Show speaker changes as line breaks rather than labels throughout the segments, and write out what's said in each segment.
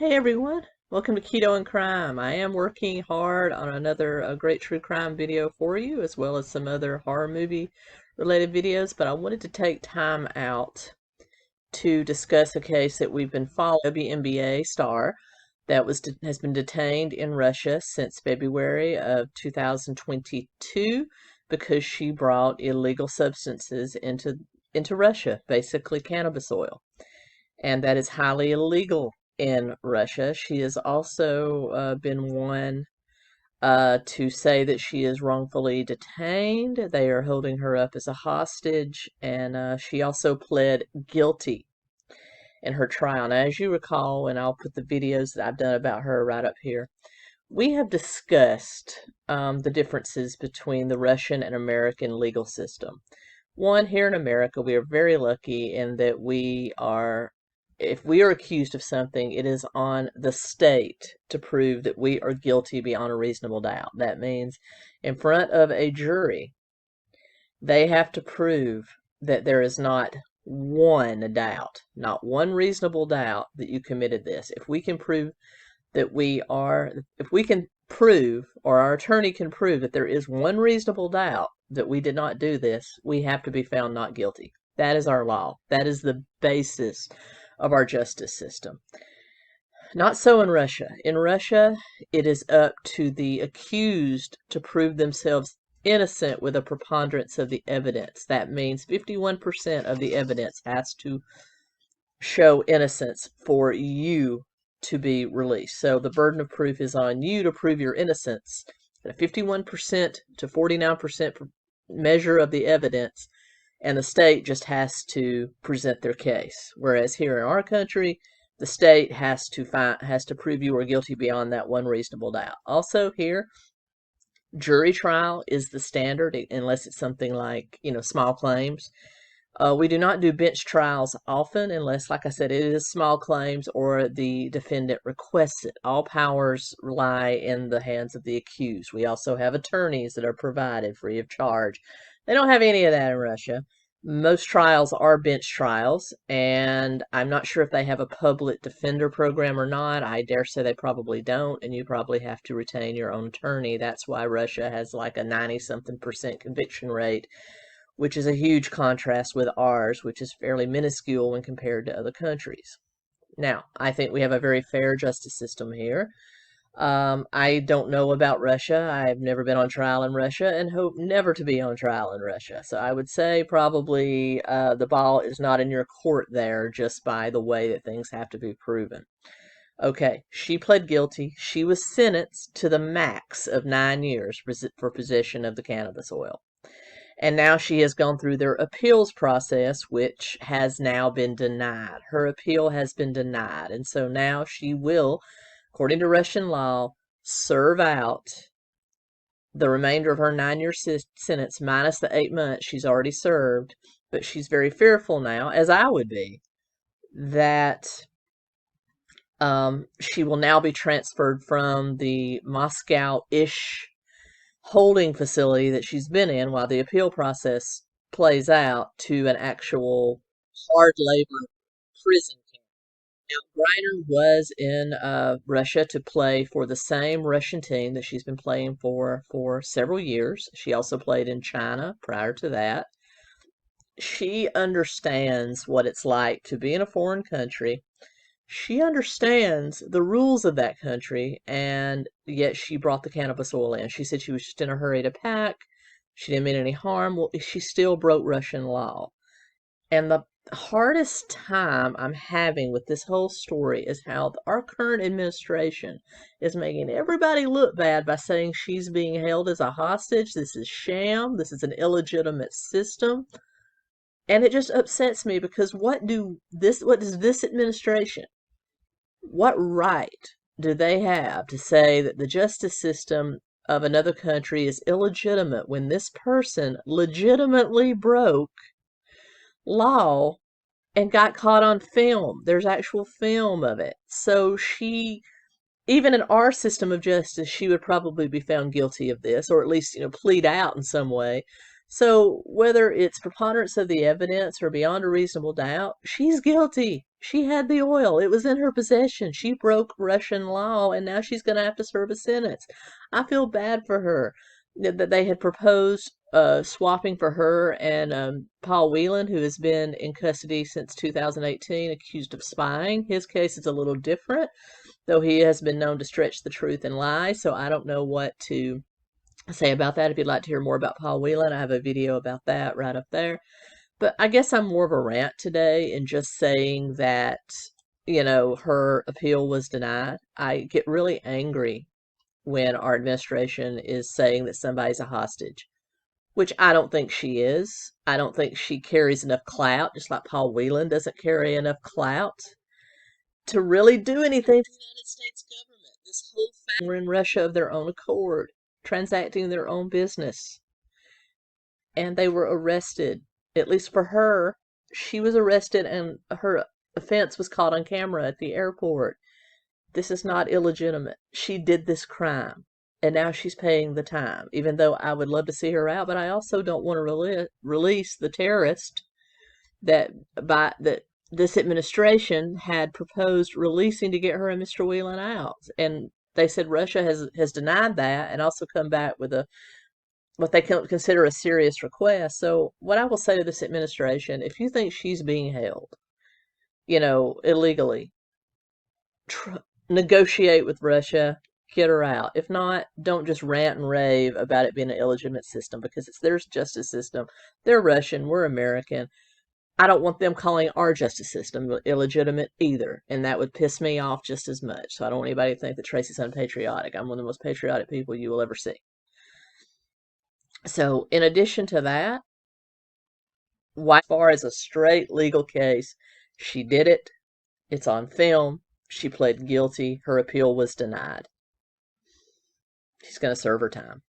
Hey everyone, welcome to Keto and Krime. I am working hard on another great true crime video for you, as well as some other horror movie related videos, but I wanted to take time out to discuss a case that we've been following. WNBA star that has been detained in Russia since February of 2022 because she brought illegal substances into Russia, basically cannabis oil, and that is highly illegal in Russia. She has also been one to say that she is wrongfully detained. They are holding her up as a hostage, and she also pled guilty in her trial. Now, as you recall, and I'll put the videos that I've done about her right up here, we have discussed the differences between the Russian and American legal system. One, here in America, we are very lucky in that if we are accused of something, it is on the state to prove that we are guilty beyond a reasonable doubt. That means in front of a jury, they have to prove that there is not one doubt, not one reasonable doubt that you committed this. If we can prove or our attorney can prove that there is one reasonable doubt that we did not do this, we have to be found not guilty. That is our law. That is the basis of our justice system. Not so in Russia. In Russia, it is up to the accused to prove themselves innocent with a preponderance of the evidence. That means 51% of the evidence has to show innocence for you to be released. So the burden of proof is on you to prove your innocence. A 51% to 49% measure of the evidence, and the state just has to present their case. Whereas here in our country, the state has to prove you are guilty beyond that one reasonable doubt. Also here, jury trial is the standard, unless it's something like, small claims. We do not do bench trials often unless, like I said, it is small claims or the defendant requests it. All powers lie in the hands of the accused. We also have attorneys that are provided free of charge. They don't have any of that in Russia. Most trials are bench trials, and I'm not sure if they have a public defender program or not. I dare say they probably don't, and you probably have to retain your own attorney. That's why Russia has like a 90-something% conviction rate, which is a huge contrast with ours, which is fairly minuscule when compared to other countries. Now, I think we have a very fair justice system here. I don't know about Russia. I've never been on trial in Russia and hope never to be on trial in Russia. So I would say probably the ball is not in your court there just by the way that things have to be proven. Okay, she pled guilty. She was sentenced to the max of 9 years for possession of the cannabis oil. And now she has gone through their appeals process, which has now been denied. Her appeal has been denied. And so now she will, according to Russian law, serve out the remainder of her 9-year sentence minus the 8 months she's already served. But she's very fearful now, as I would be, that she will now be transferred from the Moscow-ish holding facility that she's been in while the appeal process plays out to an actual hard labor prison camp. Now, Griner was in Russia to play for the same Russian team that she's been playing for several years. She also played in China prior to that. She understands what it's like to be in a foreign country. She understands the rules of that country, and yet she brought the cannabis oil in. She said she was just in a hurry to pack. She didn't mean any harm. Well, she still broke Russian law. And the hardest time I'm having with this whole story is how our current administration is making everybody look bad by saying she's being held as a hostage. This is sham. This is an illegitimate system. And it just upsets me because what does this administration, what right do they have to say that the justice system of another country is illegitimate when this person legitimately broke law and got caught on film? There's actual film of it. So even in our system of justice, she would probably be found guilty of this, or at least, plead out in some way. So whether it's preponderance of the evidence or beyond a reasonable doubt, she's guilty. She had the oil. It was in her possession. She broke Russian law, and now she's going to have to serve a sentence. I feel bad for her that they had proposed swapping for her and Paul Whelan, who has been in custody since 2018, accused of spying. His case is a little different, though he has been known to stretch the truth and lie, so I don't know what to say about that. If you'd like to hear more about Paul Whelan, I have a video about that right up there. But I guess I'm more of a rant today in just saying that, her appeal was denied. I get really angry when our administration is saying that somebody's a hostage, which I don't think she is. I don't think she carries enough clout, just like Paul Whelan doesn't carry enough clout to really do anything to the United States government. This whole family were in Russia of their own accord, transacting their own business. And they were arrested. At least for her, she was arrested and her offense was caught on camera at the airport. This is not illegitimate. She did this crime, and now she's paying the time, even though I would love to see her out, but I also don't want to release the terrorist that this administration had proposed releasing to get her and Mr. Whelan out. And they said Russia has denied that and also come back with what they consider a serious request. So what I will say to this administration, if you think she's being held, illegally, negotiate with Russia, get her out. If not, don't just rant and rave about it being an illegitimate system, because it's their justice system. They're Russian, we're American. I don't want them calling our justice system illegitimate either, and that would piss me off just as much. So I don't want anybody to think that Tracy's unpatriotic. I'm one of the most patriotic people you will ever see. So in addition to that, as far as a straight legal case, she did it. It's on film. She pled guilty. Her appeal was denied. She's going to serve her time.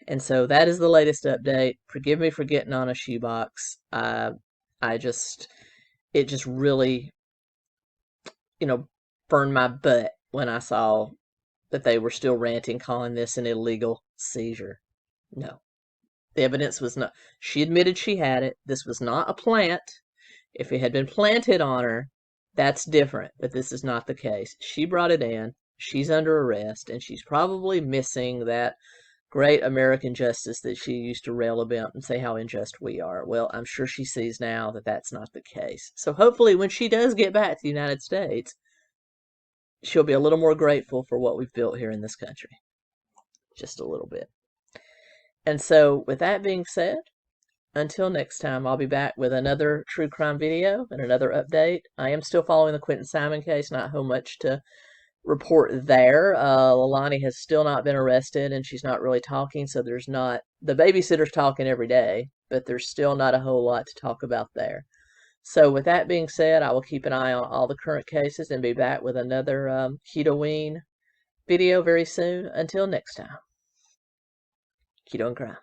And so that is the latest update. Forgive me for getting on a shoebox. It just really, burned my butt when I saw that they were still ranting, calling this an illegal seizure. No. The evidence was not. She admitted she had it. This was not a plant. If it had been planted on her, that's different. But this is not the case. She brought it in. She's under arrest, and she's probably missing that great American justice that she used to rail about and say how unjust we are. Well, I'm sure she sees now that that's not the case. So hopefully when she does get back to the United States, she'll be a little more grateful for what we've built here in this country. Just a little bit. And so with that being said, until next time, I'll be back with another true crime video and another update. I am still following the Quentin Simon case, not how much to report there. Leilani has still not been arrested, and she's not really talking, so there's not, the babysitter's talking every day, but there's still not a whole lot to talk about there. So with that being said, I will keep an eye on all the current cases and be back with another Keto video very soon. Until next time, Keto and Krime.